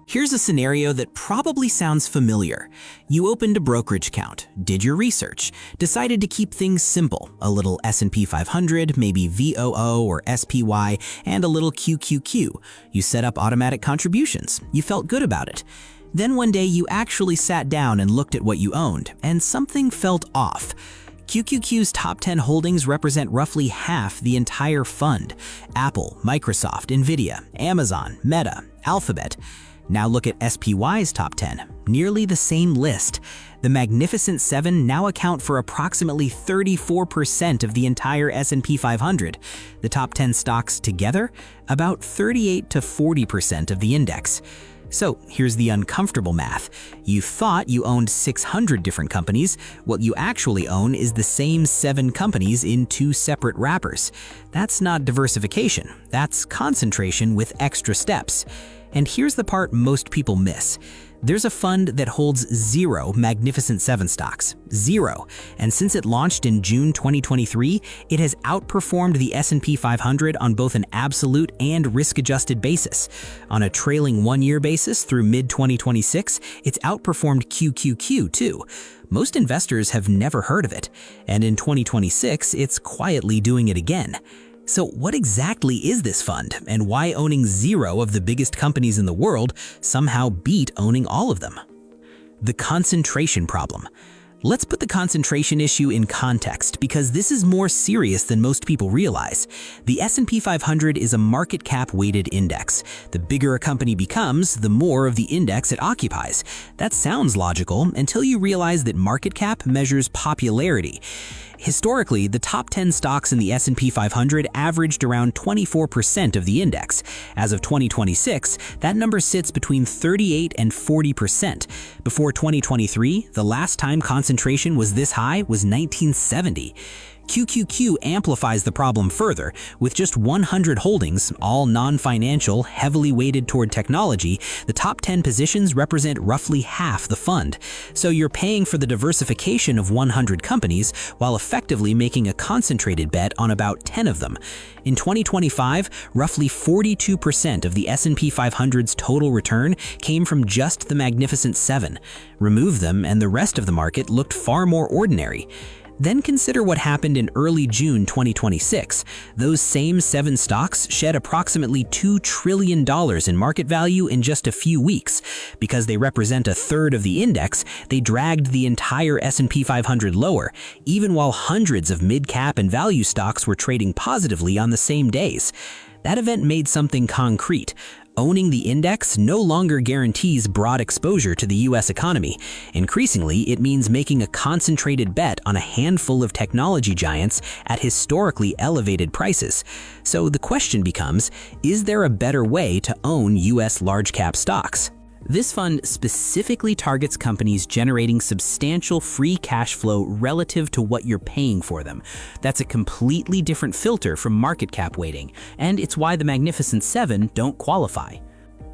Here's a scenario that probably sounds familiar. You opened a brokerage account, did your research, decided to keep things simple, a little S&P 500, maybe VOO or SPY, and a little QQQ. You set up automatic contributions. You felt good about it. Then one day you actually sat down and looked at what you owned, and something felt off. QQQ's top 10 holdings represent roughly half the entire fund. Apple, Microsoft, Nvidia, Amazon, Meta, Alphabet. Now look at SPY's top 10, nearly the same list. The Magnificent Seven now account for approximately 34% of the entire S&P 500. The top 10 stocks together, about 38 to 40% of the index. So here's the uncomfortable math. You thought you owned 600 different companies. What you actually own is the same 7 companies in 2 separate wrappers. That's not diversification. That's concentration with extra steps. And here's the part most people miss. There's a fund that holds 0 Magnificent Seven stocks. 0. And since it launched in June 2023, it has outperformed the S&P 500 on both an absolute and risk-adjusted basis. On a trailing one-year basis through mid-2026, it's outperformed QQQ too. Most investors have never heard of it. And in 2026, it's quietly doing it again. So what exactly is this fund, and why owning 0 of the biggest companies in the world somehow beat owning all of them? The concentration problem. Let's put the concentration issue in context, because this is more serious than most people realize. The S&P 500 is a market cap weighted index. The bigger a company becomes, the more of the index it occupies. That sounds logical until you realize that market cap measures popularity. Historically, the top 10 stocks in the S&P 500 averaged around 24% of the index. As of 2026, that number sits between 38 and 40%. Before 2023, the last time concentration was this high was 1970. QQQ amplifies the problem further. With just 100 holdings, all non-financial, heavily weighted toward technology, the top 10 positions represent roughly half the fund. So you're paying for the diversification of 100 companies while effectively making a concentrated bet on about 10 of them. In 2025, roughly 42% of the S&P 500's total return came from just the Magnificent Seven. Remove them and the rest of the market looked far more ordinary. Then consider what happened in early June 2026. Those same 7 stocks shed approximately $2 trillion in market value in just a few weeks. Because they represent a third of the index, they dragged the entire S&P 500 lower, even while hundreds of mid-cap and value stocks were trading positively on the same days. That event made something concrete. Owning the index no longer guarantees broad exposure to the US economy. Increasingly, it means making a concentrated bet on a handful of technology giants at historically elevated prices. So the question becomes, is there a better way to own US large-cap stocks? This fund specifically targets companies generating substantial free cash flow relative to what you're paying for them. That's a completely different filter from market cap weighting, and it's why the Magnificent Seven don't qualify.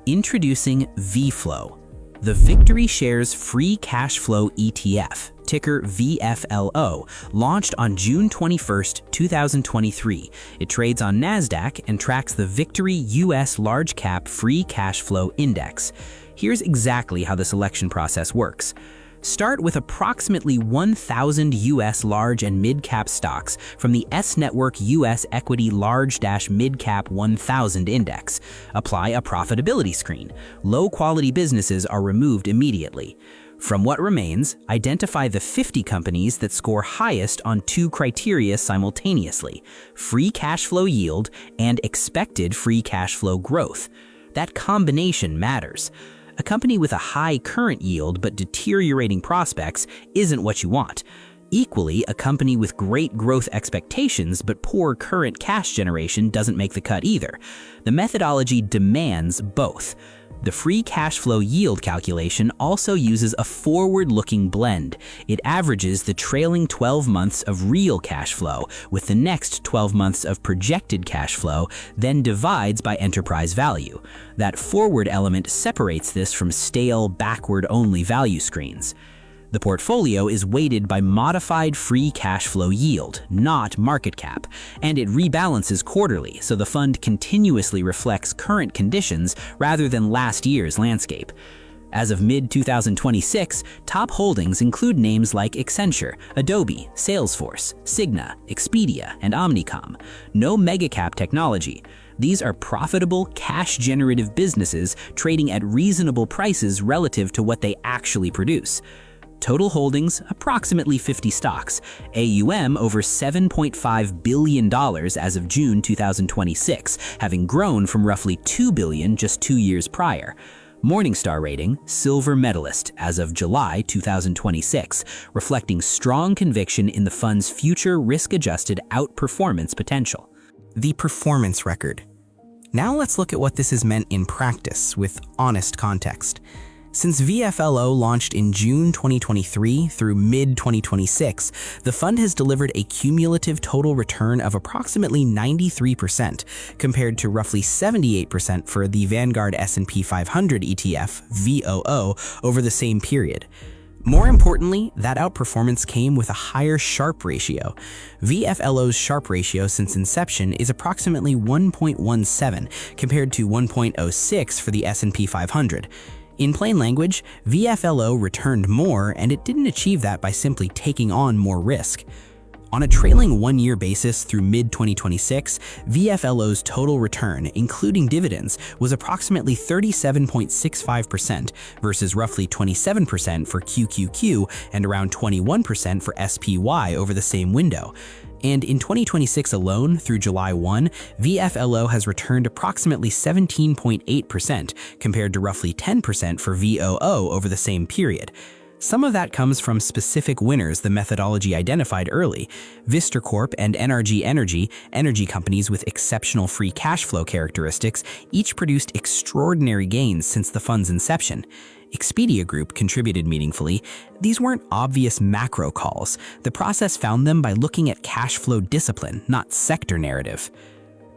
Introducing VFLO, the Victory Shares Free Cash Flow ETF, ticker VFLO, launched on June 21, 2023. It trades on NASDAQ and tracks the Victory US Large Cap Free Cash Flow Index. Here's exactly how the selection process works. Start with approximately 1,000 US large and mid-cap stocks from the S-Network US Equity Large-Mid-Cap 1000 Index. Apply a profitability screen. Low-quality businesses are removed immediately. From what remains, identify the 50 companies that score highest on 2 criteria simultaneously: free cash flow yield and expected free cash flow growth. That combination matters. A company with a high current yield but deteriorating prospects isn't what you want. Equally, a company with great growth expectations but poor current cash generation doesn't make the cut either. The methodology demands both. The free cash flow yield calculation also uses a forward-looking blend. It averages the trailing 12 months of real cash flow with the next 12 months of projected cash flow, then divides by enterprise value. That forward element separates this from stale, backward-only value screens. The portfolio is weighted by modified free cash flow yield, not market cap, and it rebalances quarterly, so the fund continuously reflects current conditions rather than last year's landscape. As of mid-2026, top holdings include names like Accenture, Adobe, Salesforce, Cigna, Expedia, and Omnicom. No mega-cap technology. These are profitable, cash-generative businesses trading at reasonable prices relative to what they actually produce. Total holdings, approximately 50 stocks. AUM over $7.5 billion as of June 2026, having grown from roughly $2 billion just 2 years prior. Morningstar rating, silver medalist as of July 2026, reflecting strong conviction in the fund's future risk-adjusted outperformance potential. The performance record. Now let's look at what this has meant in practice with honest context. Since VFLO launched in June 2023 through mid-2026, the fund has delivered a cumulative total return of approximately 93%, compared to roughly 78% for the Vanguard S&P 500 ETF, VOO, over the same period. More importantly, that outperformance came with a higher Sharpe ratio. VFLO's Sharpe ratio since inception is approximately 1.17, compared to 1.06 for the S&P 500. In plain language, VFLO returned more, and it didn't achieve that by simply taking on more risk. On a trailing one-year basis through mid-2026, VFLO's total return, including dividends, was approximately 37.65% versus roughly 27% for QQQ and around 21% for SPY over the same window. And in 2026 alone, through July 1, VFLO has returned approximately 17.8% compared to roughly 10% for VOO over the same period. Some of that comes from specific winners the methodology identified early. Vistar Corp and NRG Energy, energy companies with exceptional free cash flow characteristics, each produced extraordinary gains since the fund's inception. Expedia Group contributed meaningfully. These weren't obvious macro calls. The process found them by looking at cash flow discipline, not sector narrative.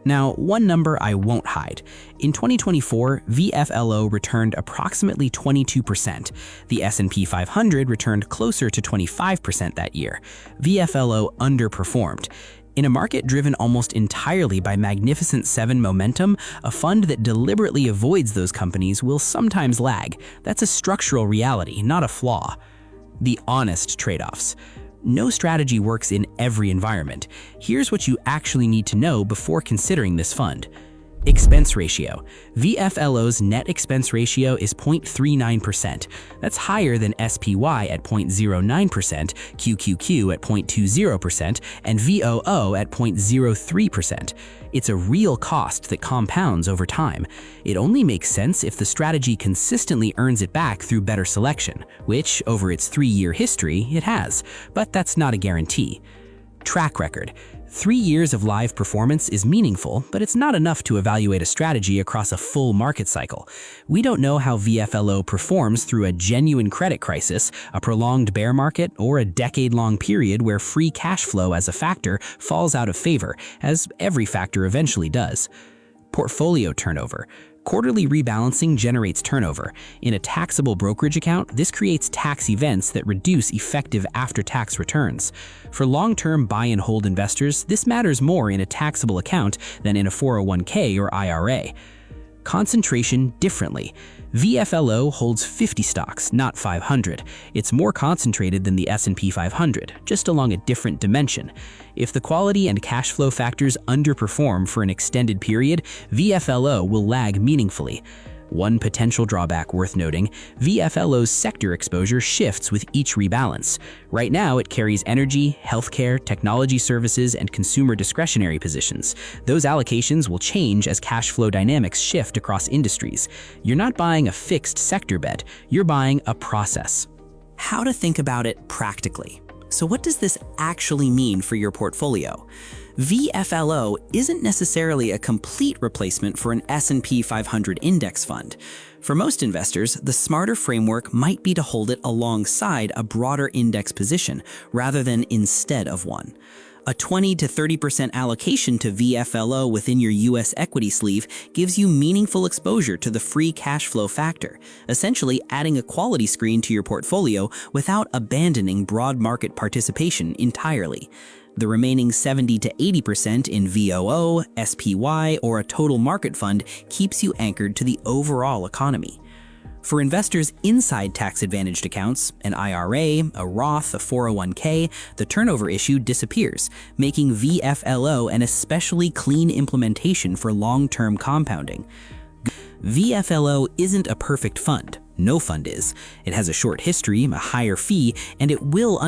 Now, one number I won't hide. In 2024, VFLO returned approximately 22%. The S&P 500 returned closer to 25% that year. VFLO underperformed. In a market driven almost entirely by Magnificent Seven momentum, a fund that deliberately avoids those companies will sometimes lag. That's a structural reality, not a flaw. The honest trade-offs. No strategy works in every environment. Here's what you actually need to know before considering this fund. Expense ratio. VFLO's net expense ratio is 0.39%. That's higher than SPY at 0.09%, QQQ at 0.20%, and VOO at 0.03%. It's a real cost that compounds over time. It only makes sense if the strategy consistently earns it back through better selection, which, over its 3-year history, it has. But that's not a guarantee. Track record. 3 years of live performance is meaningful, but it's not enough to evaluate a strategy across a full market cycle. We don't know how VFLO performs through a genuine credit crisis, a prolonged bear market, or a decade-long period where free cash flow as a factor falls out of favor, as every factor eventually does. Portfolio turnover. Quarterly rebalancing generates turnover. In a taxable brokerage account, this creates tax events that reduce effective after-tax returns. For long-term buy-and-hold investors, this matters more in a taxable account than in a 401k or IRA. Concentration differently. VFLO holds 50 stocks, not 500. It's more concentrated than the S&P 500, just along a different dimension. If the quality and cash flow factors underperform for an extended period, VFLO will lag meaningfully. One potential drawback worth noting, VFLO's sector exposure shifts with each rebalance. Right now, it carries energy, healthcare, technology services, and consumer discretionary positions. Those allocations will change as cash flow dynamics shift across industries. You're not buying a fixed sector bet, you're buying a process. How to think about it practically. So what does this actually mean for your portfolio? VFLO isn't necessarily a complete replacement for an S&P 500 index fund. For most investors, the smarter framework might be to hold it alongside a broader index position rather than instead of one. A 20 to 30% allocation to VFLO within your US equity sleeve gives you meaningful exposure to the free cash flow factor, essentially adding a quality screen to your portfolio without abandoning broad market participation entirely. The remaining 70 to 80% in VOO, SPY, or a total market fund keeps you anchored to the overall economy. For investors inside tax-advantaged accounts, an IRA, a Roth, a 401k, the turnover issue disappears, making VFLO an especially clean implementation for long-term compounding. VFLO isn't a perfect fund. No fund is. It has a short history, a higher fee, and it will